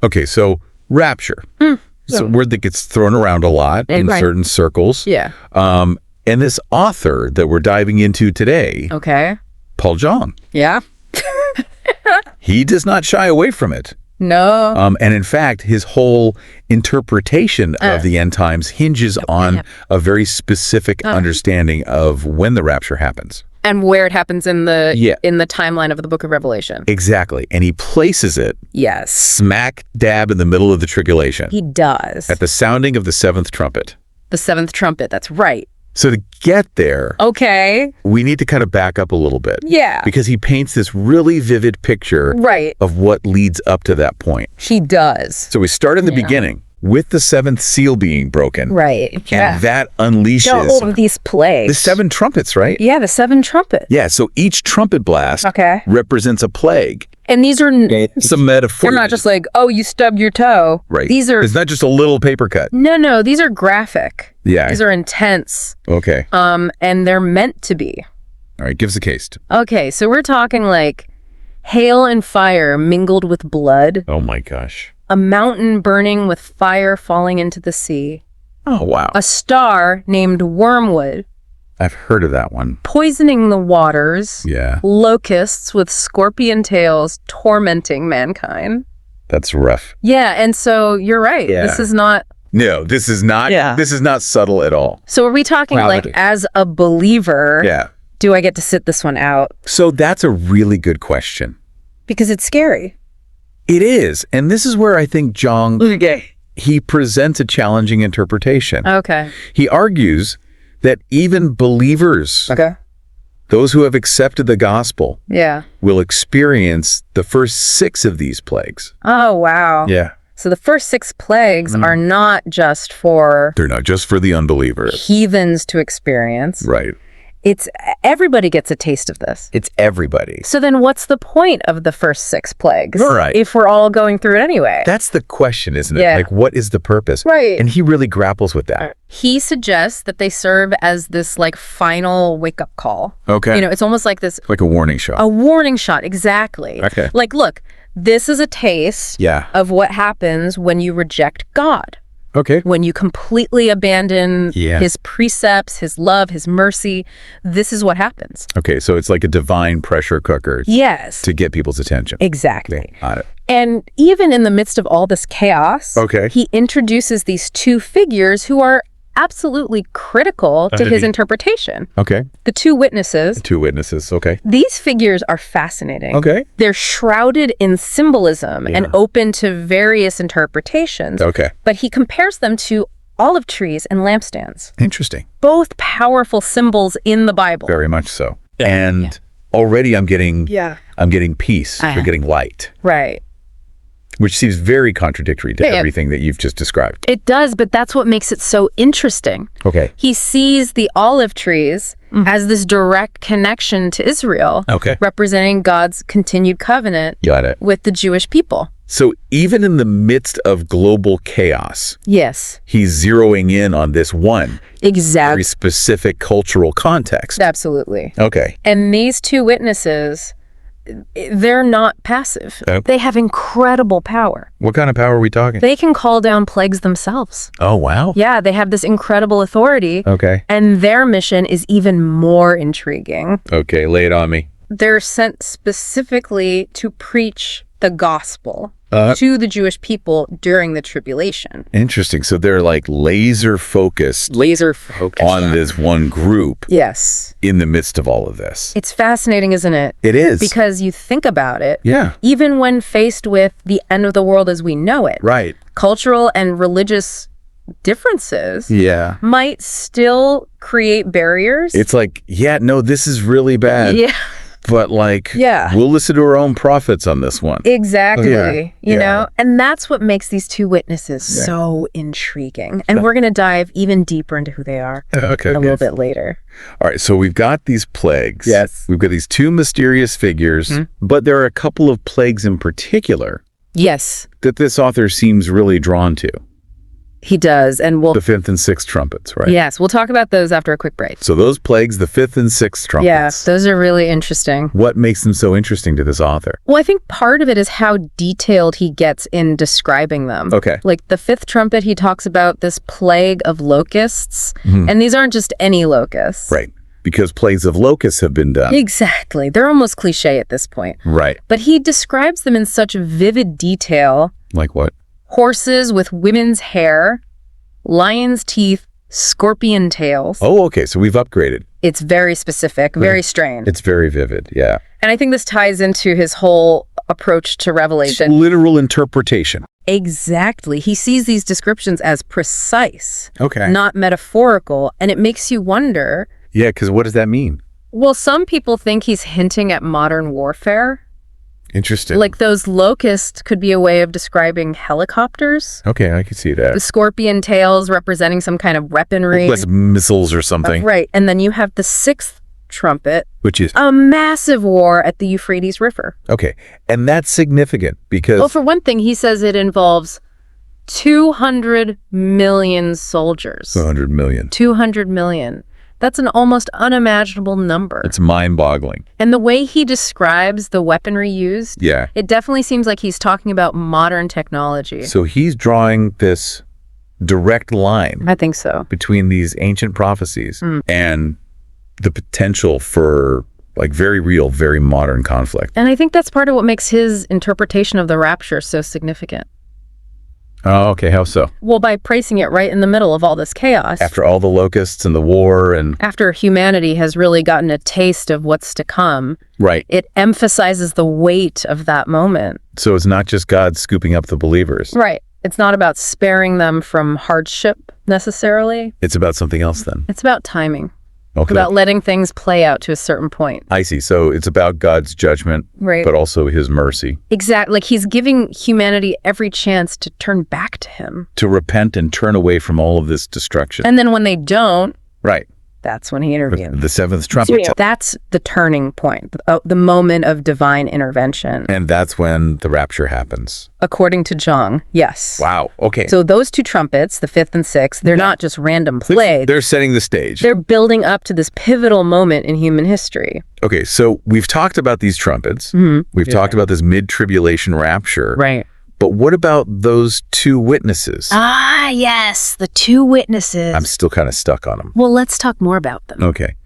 Okay, so rapture. It's a word that gets thrown around a lot in certain circles. Yeah. And this author that we're diving into today, Okay. Paul Jong, Yeah. he does not shy away from it. No. And in fact, his whole interpretation of the end times hinges on a very specific understanding of when the rapture happens. And where it happens in the timeline of the book of Revelation. Exactly. And he places it Yes. smack dab in the middle of the tribulation He does. at the sounding of the seventh trumpet. The seventh trumpet. That's right. So to get there, Okay. we need to kind of back up a little bit. Yeah. Because he paints this really vivid picture Right. of what leads up to that point. He does. So we start in the beginning with the seventh seal being broken. Right. And that unleashes all of these plagues. the seven trumpets, right? Yeah, the seven trumpets. Yeah, so each trumpet blast Okay. represents a plague. And these are It's a metaphor. they're not just like, oh, you stubbed your toe. right. These are It's not just a little paper cut. no, these are graphic. Yeah. These are intense. Okay. And they're meant to be. All right, give us a case. Okay, so we're talking like hail and fire mingled with blood, Oh my gosh. a mountain burning with fire falling into the sea, Oh wow. a star named Wormwood I've heard of that one. poisoning the waters, Yeah. locusts with scorpion tails tormenting mankind. That's rough. Yeah, and so you're right. Yeah. This is not. No, this is not this is not subtle at all. So are we talking like as a believer, Yeah. do I get to sit this one out? So that's a really good question. Because it's scary. It is. And this is where I think Jong, he presents a challenging interpretation. Okay. He argues that even believers, Okay. those who have accepted the gospel, Yeah. will experience the first 6 of these plagues. Oh, wow. Yeah. So the first 6 plagues are not just for They're not just for the unbelievers. heathens to experience. Right. It's everybody gets a taste of this. It's everybody. So then what's the point of the first 6 plagues? All right. If we're all going through it anyway. That's the question, isn't it? Yeah. Like, what is the purpose? Right. And he really grapples with that. He suggests that they serve as this like final wake-up call. Okay. You know, it's almost like this, Like a warning shot. a warning shot. Exactly. Okay. Like, look, this is a taste Yeah. of what happens when you reject God. Okay. When you completely abandon Yeah. his precepts, his love, his mercy, this is what happens. Okay, so it's like a divine pressure cooker Yes, to get people's attention. exactly. Got it. And even in the midst of all this chaos, Okay. he introduces these 2 figures who are absolutely critical to his interpretation. Okay. The 2 witnesses. 2 witnesses. Okay. These figures are fascinating. Okay. They're shrouded in symbolism and open to various interpretations. Okay. But he compares them to olive trees and lampstands. Interesting. Both powerful symbols in the Bible. Very much so. And already I'm getting peace. We're getting light, Right. which seems very contradictory to everything that you've just described. It does, but that's what makes it so interesting. Okay. He sees the olive trees as this direct connection to Israel, Okay. representing God's continued covenant Got it. with the Jewish people. So even in the midst of global chaos, Yes, he's zeroing in on this one very exactly. specific cultural context. Absolutely. Okay. And these 2 witnesses, they're not passive. Oh. They have incredible power. What kind of power are we talking? They can call down plagues themselves. Oh, wow. Yeah, they have this incredible authority. Okay. And their mission is even more intriguing. Okay, lay it on me. They're sent specifically to preach the gospel Uh, to the Jewish people during the tribulation. Interesting. So they're like laser focused Laser focused. on this one group Yes. in the midst of all of this. It's fascinating, isn't it? It is. Because you think about it, Yeah. even when faced with the end of the world as we know it, Right. cultural and religious differences Yeah. might still create barriers. It's like, yeah, no, this is really bad. yeah, But like, Yeah. we'll listen to our own prophets on this one. exactly. Yeah. You Yeah. know, and that's what makes these 2 witnesses so intriguing. And we're going to dive even deeper into who they are Okay. a little bit later. All right. So we've got these plagues. Yes. We've got these 2 mysterious figures, but there are a couple of plagues in particular Yes. that this author seems really drawn to. He does. And The fifth and sixth trumpets, right? yes, we'll talk about those after a quick break. So those plagues, the fifth and sixth trumpets. Yeah, those are really interesting. What makes them so interesting to this author? Well, I think part of it is how detailed he gets in describing them. Okay. Like the fifth trumpet, he talks about this plague of locusts. And these aren't just any locusts. Right. Because plagues of locusts have been done. Exactly. They're almost cliche at this point. Right. But he describes them in such vivid detail. Like what? Horses with women's hair, lion's teeth, scorpion tails. Oh, okay. So we've upgraded. It's very specific, very strange. It's very vivid. Yeah. And I think this ties into his whole approach to Revelation. Literal interpretation. Exactly. He sees these descriptions as precise, Okay. not metaphorical, and it makes you wonder, Yeah, because what does that mean? well, some people think he's hinting at modern warfare. Interesting. Like those locusts could be a way of describing helicopters. Okay, I can see The that. scorpion tails representing some kind of weaponry. Less missiles or something. Right. And then you have the sixth trumpet, Which is, a massive war at the Euphrates River. okay. And that's significant because, Well, for one thing, he says it involves 200 million soldiers. 100 million. 200 million. That's an almost unimaginable number. It's mind-boggling. And the way he describes the weaponry used, Yeah. it definitely seems like he's talking about modern technology. So he's drawing this direct line I think so. between these ancient prophecies and the potential for like very real, very modern conflict. And I think that's part of what makes his interpretation of the rapture so significant. Oh, okay. How so? Well, by placing it right in the middle of all this chaos, After all the locusts and the war and after humanity has really gotten a taste of what's to come, right. it emphasizes the weight of that moment. So it's not just God scooping up the believers. Right. It's not about sparing them from hardship necessarily. It's about something else then. It's about timing, Okay. about letting things play out to a certain point. I see. So it's about God's judgment, Right. but also his mercy Exactly. Like he's giving humanity every chance to turn back to him. to repent and turn away from all of this destruction. And then when they don't, Right. that's when he intervenes. The seventh trumpet. That's the turning point, the moment of divine intervention, And that's when the rapture happens. according to Zhang. Yes. Wow. Okay. So those two trumpets, the fifth and sixth, they're not just random plays. They're setting the stage. They're building up to this pivotal moment in human history. Okay, so we've talked about these trumpets. We've talked about this mid-tribulation rapture. Right. But what about those two witnesses? Ah, yes, the two witnesses. I'm still kind of stuck on them. Well, let's talk more about them. Okay.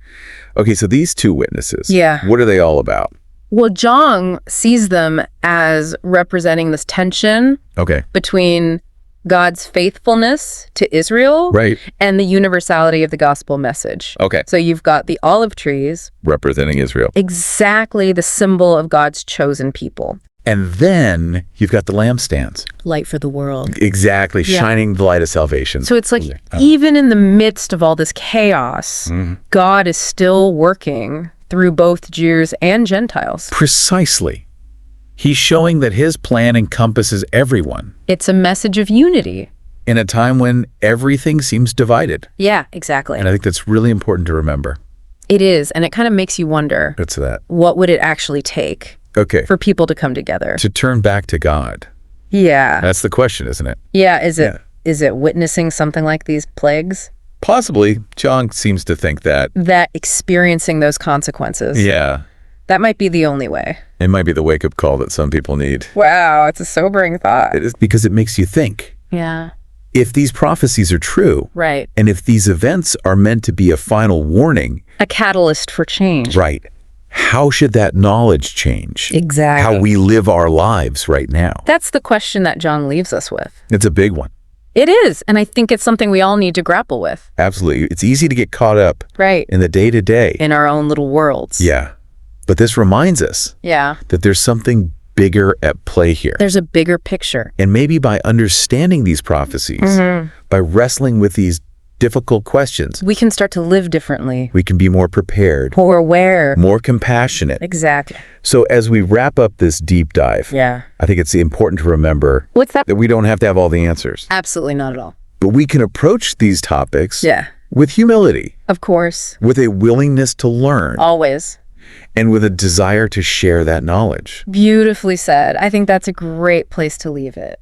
Okay, so these two witnesses. Yeah. What are they all about? Well, Zhang sees them as representing this tension Okay. between God's faithfulness to Israel Right. and the universality of the gospel message. Okay. So you've got the olive trees, Representing Israel. exactly the symbol of God's chosen people. And then you've got the lampstands. Light for the world. Exactly. Yeah. Shining the light of salvation. So it's like, even in the midst of all this chaos, God is still working through both Jews and Gentiles. Precisely. He's showing that his plan encompasses everyone It's a message of unity. in a time when everything seems divided. Yeah, exactly. And I think that's really important to remember. It is. And it kind of makes you wonder, It's that. what would it actually take Okay. for people to come together? To turn back to God. Yeah. That's the question, isn't it? Yeah. Is it witnessing something like these plagues? Possibly. Zhang seems to think that. That experiencing those consequences. Yeah. That might be the only way. It might be the wake-up call that some people need. Wow, it's a sobering thought. It is because it makes you think. Yeah. If these prophecies are true, Right. and if these events are meant to be a final warning, A catalyst for change. right, how should that knowledge change? Exactly. How we live our lives right now? That's the question that Zhang leaves us with. It's a big one. It is. And I think it's something we all need to grapple with. Absolutely. It's easy to get caught up Right. in the day-to-day. In our own little worlds. Yeah. But this reminds us Yeah. that there's something bigger at play here. There's a bigger picture. And maybe by understanding these prophecies, by wrestling with these difficult questions, We can start to live differently. we can be more prepared, More aware. more compassionate. Exactly. So as we wrap up this deep dive, Yeah. I think it's important to remember What's that? that we don't have to have all the answers, Absolutely not at all. but we can approach these topics Yeah. with humility, Of course. with a willingness to learn, Always. and with a desire to share that knowledge. Beautifully said. I think that's a great place to leave it.